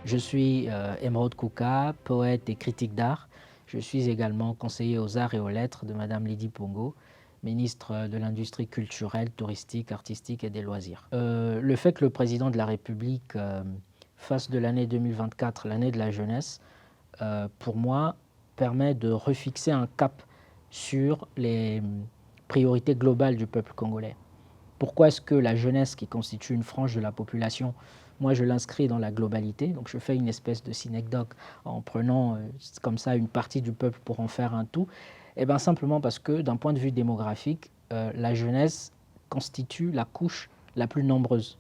Je suis Emeraude Kouka, poète et critique d'art. Je suis également conseiller aux arts et aux lettres de Madame Lydie Pongo, ministre de l'Industrie culturelle, touristique, artistique et des loisirs. Le fait que le président de la République fasse de l'année 2024 l'année de la jeunesse, pour moi, permet de refixer un cap sur les priorités globales du peuple congolais. Pourquoi est-ce que la jeunesse, qui constitue une frange de la population, moi je l'inscris dans la globalité, donc je fais une espèce de synecdoque en prenant comme ça une partie du peuple pour en faire un tout? Eh bien simplement parce que d'un point de vue démographique, la jeunesse constitue la couche la plus nombreuse.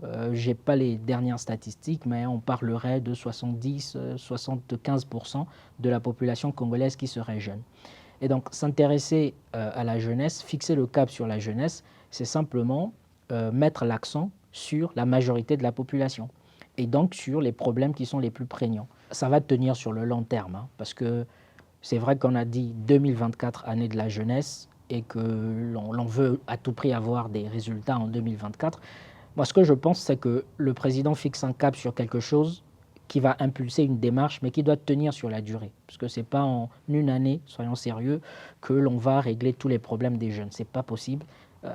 Je n'ai pas les dernières statistiques, mais on parlerait de 70-75% de la population congolaise qui serait jeune. Et donc s'intéresser à la jeunesse, fixer le cap sur la jeunesse, c'est simplement mettre l'accent sur la majorité de la population et donc sur les problèmes qui sont les plus prégnants. Ça va tenir sur le long terme, hein, parce que c'est vrai qu'on a dit 2024, année de la jeunesse, et que l'on veut à tout prix avoir des résultats en 2024. Moi, ce que je pense, c'est que le président fixe un cap sur quelque chose qui va impulser une démarche, mais qui doit tenir sur la durée. Parce que ce n'est pas en une année, soyons sérieux, que l'on va régler tous les problèmes des jeunes. Ce n'est pas possible.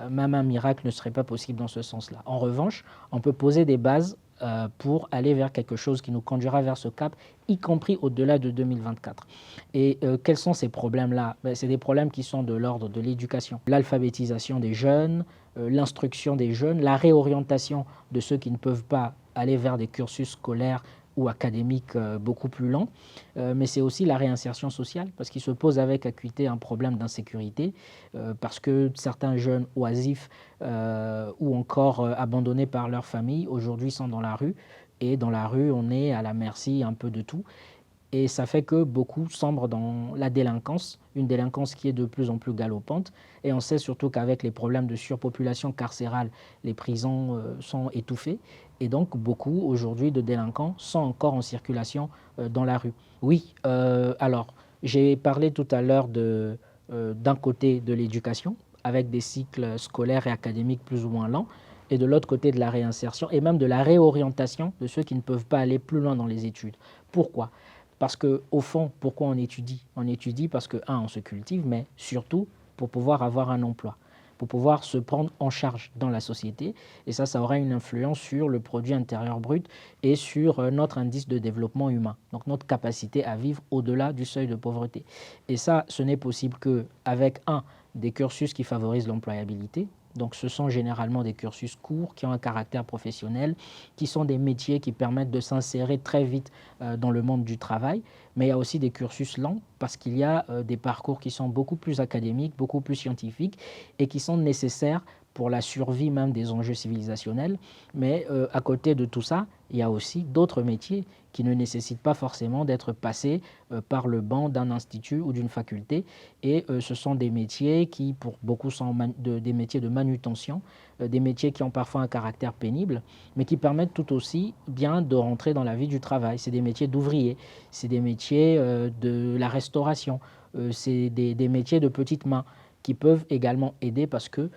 Même un miracle ne serait pas possible dans ce sens-là. En revanche, on peut poser des bases pour aller vers quelque chose qui nous conduira vers ce cap, y compris au-delà de 2024. Et quels sont ces problèmes-là? C'est des problèmes qui sont de l'ordre de l'éducation, l'alphabétisation des jeunes, l'instruction des jeunes, la réorientation de ceux qui ne peuvent pas aller vers des cursus scolaires ou académiques beaucoup plus lents, mais c'est aussi la réinsertion sociale, parce qu'il se pose avec acuité un problème d'insécurité, parce que certains jeunes oisifs ou encore abandonnés par leur famille, aujourd'hui sont dans la rue, et dans la rue, on est à la merci un peu de tout. Et ça fait que beaucoup sombrent dans la délinquance, une délinquance qui est de plus en plus galopante. Et on sait surtout qu'avec les problèmes de surpopulation carcérale, les prisons sont étouffées. Et donc beaucoup aujourd'hui de délinquants sont encore en circulation dans la rue. Oui, alors j'ai parlé tout à l'heure d'un côté de l'éducation, avec des cycles scolaires et académiques plus ou moins lents, et de l'autre côté de la réinsertion et même de la réorientation de ceux qui ne peuvent pas aller plus loin dans les études. Pourquoi? Parce qu'au fond, pourquoi on étudie? On étudie parce que, un, on se cultive, mais surtout pour pouvoir avoir un emploi, pour pouvoir se prendre en charge dans la société. Et ça aura une influence sur le produit intérieur brut et sur notre indice de développement humain, donc notre capacité à vivre au-delà du seuil de pauvreté. Et ça, ce n'est possible qu'avec, un, des cursus qui favorisent l'employabilité. Donc ce sont généralement des cursus courts qui ont un caractère professionnel, qui sont des métiers qui permettent de s'insérer très vite dans le monde du travail. Mais il y a aussi des cursus lents parce qu'il y a des parcours qui sont beaucoup plus académiques, beaucoup plus scientifiques et qui sont nécessaires pour la survie même des enjeux civilisationnels. Mais à côté de tout ça, il y a aussi d'autres métiers qui ne nécessitent pas forcément d'être passés par le banc d'un institut ou d'une faculté. Et ce sont des métiers qui, pour beaucoup, sont des métiers de manutention, des métiers qui ont parfois un caractère pénible, mais qui permettent tout aussi bien de rentrer dans la vie du travail. C'est des métiers d'ouvriers, c'est des métiers de la restauration, c'est des métiers de petites mains qui peuvent également aider parce que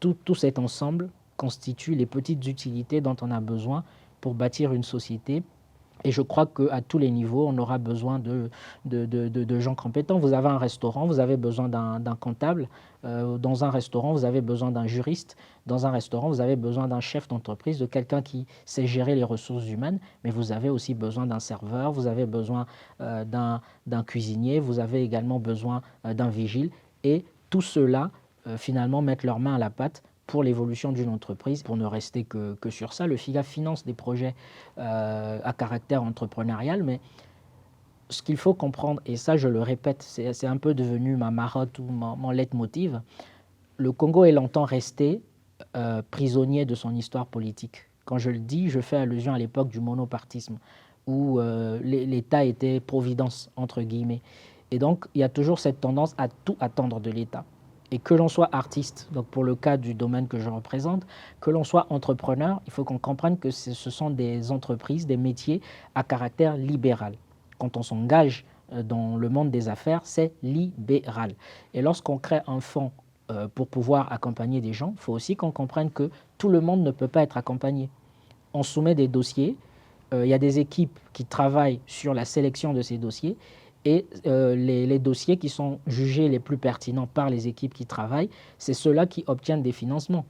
tout cet ensemble constitue les petites utilités dont on a besoin pour bâtir une société. Et je crois qu'à tous les niveaux, on aura besoin de gens compétents. Vous avez un restaurant, vous avez besoin d'un comptable. Dans un restaurant, vous avez besoin d'un juriste. Dans un restaurant, vous avez besoin d'un chef d'entreprise, de quelqu'un qui sait gérer les ressources humaines. Mais vous avez aussi besoin d'un serveur, vous avez besoin d'un cuisinier, vous avez également besoin d'un vigile. Et tout cela, finalement, mettent leurs mains à la pâte pour l'évolution d'une entreprise. Pour ne rester que sur ça, le FIGA finance des projets à caractère entrepreneurial, mais ce qu'il faut comprendre, et ça je le répète, c'est un peu devenu ma marotte ou mon leitmotiv, le Congo est longtemps resté prisonnier de son histoire politique. Quand je le dis, je fais allusion à l'époque du monopartisme, où l'État était providence, entre guillemets. Et donc, il y a toujours cette tendance à tout attendre de l'État. Et que l'on soit artiste, donc pour le cas du domaine que je représente, que l'on soit entrepreneur, il faut qu'on comprenne que ce sont des entreprises, des métiers à caractère libéral. Quand on s'engage dans le monde des affaires, c'est libéral. Et lorsqu'on crée un fonds pour pouvoir accompagner des gens, il faut aussi qu'on comprenne que tout le monde ne peut pas être accompagné. On soumet des dossiers il y a des équipes qui travaillent sur la sélection de ces dossiers et les dossiers qui sont jugés les plus pertinents par les équipes qui travaillent, c'est ceux-là qui obtiennent des financements.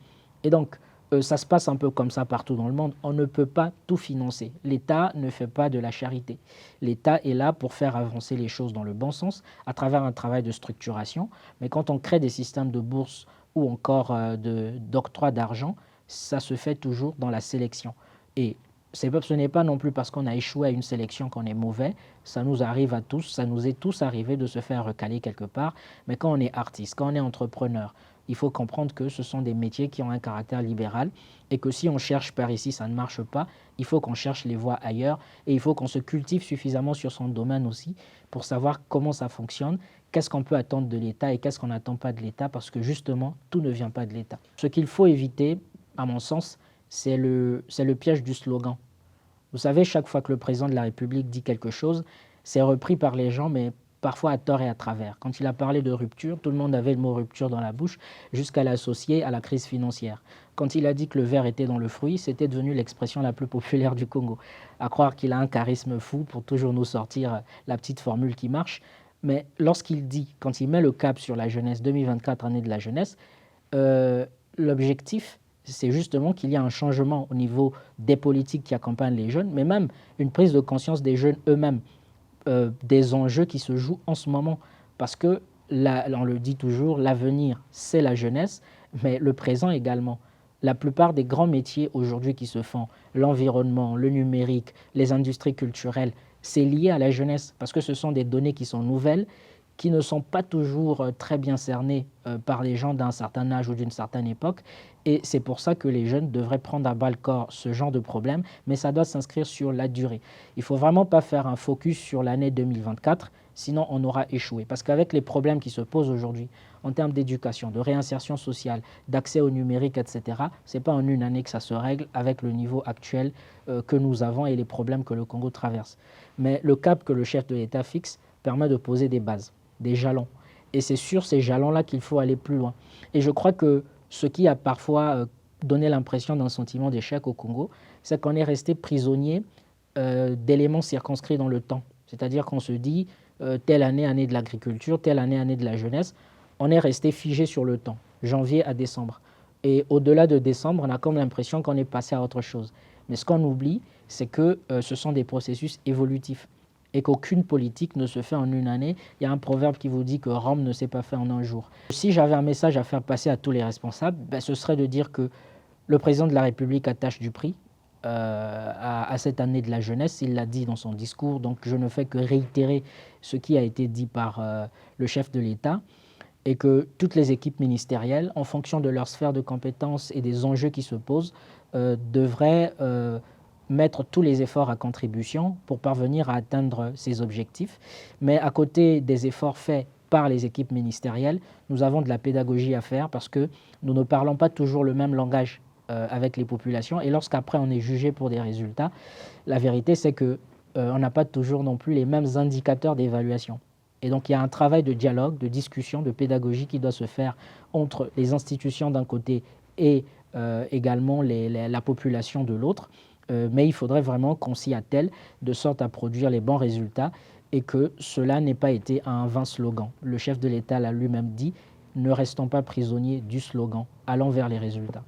Et donc, ça se passe un peu comme ça partout dans le monde. On ne peut pas tout financer. L'État ne fait pas de la charité. L'État est là pour faire avancer les choses dans le bon sens à travers un travail de structuration. Mais quand on crée des systèmes de bourse ou encore d'octroi d'argent, ça se fait toujours dans la sélection. Et ce n'est pas non plus parce qu'on a échoué à une sélection qu'on est mauvais. Ça nous arrive à tous, ça nous est tous arrivé de se faire recaler quelque part. Mais quand on est artiste, quand on est entrepreneur, il faut comprendre que ce sont des métiers qui ont un caractère libéral et que si on cherche par ici, ça ne marche pas. Il faut qu'on cherche les voies ailleurs et il faut qu'on se cultive suffisamment sur son domaine aussi pour savoir comment ça fonctionne, qu'est-ce qu'on peut attendre de l'État et qu'est-ce qu'on n'attend pas de l'État parce que justement, tout ne vient pas de l'État. Ce qu'il faut éviter, à mon sens, c'est le piège du slogan. Vous savez, chaque fois que le président de la République dit quelque chose, c'est repris par les gens, mais parfois à tort et à travers. Quand il a parlé de rupture, tout le monde avait le mot rupture dans la bouche, jusqu'à l'associer à la crise financière. Quand il a dit que le verre était dans le fruit, c'était devenu l'expression la plus populaire du Congo. À croire qu'il a un charisme fou pour toujours nous sortir la petite formule qui marche. Mais lorsqu'il dit, quand il met le cap sur la jeunesse, 2024, année de la jeunesse, l'objectif, c'est justement qu'il y a un changement au niveau des politiques qui accompagnent les jeunes, mais même une prise de conscience des jeunes eux-mêmes, des enjeux qui se jouent en ce moment. Parce que, on le dit toujours, l'avenir, c'est la jeunesse, mais le présent également. La plupart des grands métiers aujourd'hui qui se font, l'environnement, le numérique, les industries culturelles, c'est lié à la jeunesse, parce que ce sont des données qui sont nouvelles, qui ne sont pas toujours très bien cernées par les gens d'un certain âge ou d'une certaine époque. Et c'est pour ça que les jeunes devraient prendre à bas le corps ce genre de problème, mais ça doit s'inscrire sur la durée. Il ne faut vraiment pas faire un focus sur l'année 2024, sinon on aura échoué. Parce qu'avec les problèmes qui se posent aujourd'hui, en termes d'éducation, de réinsertion sociale, d'accès au numérique, etc., ce n'est pas en une année que ça se règle avec le niveau actuel que nous avons et les problèmes que le Congo traverse. Mais le cap que le chef de l'État fixe permet de poser des bases, des jalons. Et c'est sur ces jalons-là qu'il faut aller plus loin. Et je crois que ce qui a parfois donné l'impression d'un sentiment d'échec au Congo, c'est qu'on est resté prisonnier d'éléments circonscrits dans le temps. C'est-à-dire qu'on se dit, telle année, année de l'agriculture, telle année, année de la jeunesse, on est resté figé sur le temps, janvier à décembre. Et au-delà de décembre, on a comme l'impression qu'on est passé à autre chose. Mais ce qu'on oublie, c'est que ce sont des processus évolutifs et qu'aucune politique ne se fait en une année. Il y a un proverbe qui vous dit que Rome ne s'est pas fait en un jour. Si j'avais un message à faire passer à tous les responsables, ce serait de dire que le président de la République attache du prix à cette année de la jeunesse. Il l'a dit dans son discours, donc je ne fais que réitérer ce qui a été dit par le chef de l'État et que toutes les équipes ministérielles, en fonction de leur sphère de compétences et des enjeux qui se posent, devraient mettre tous les efforts à contribution pour parvenir à atteindre ces objectifs. Mais à côté des efforts faits par les équipes ministérielles, nous avons de la pédagogie à faire parce que nous ne parlons pas toujours le même langage avec les populations. Et lorsqu'après on est jugé pour des résultats, la vérité c'est que on n'a pas toujours non plus les mêmes indicateurs d'évaluation. Et donc il y a un travail de dialogue, de discussion, de pédagogie qui doit se faire entre les institutions d'un côté et également la population de l'autre. Mais il faudrait vraiment qu'on s'y attelle de sorte à produire les bons résultats et que cela n'ait pas été un vain slogan. Le chef de l'État l'a lui-même dit, ne restons pas prisonniers du slogan, allons vers les résultats.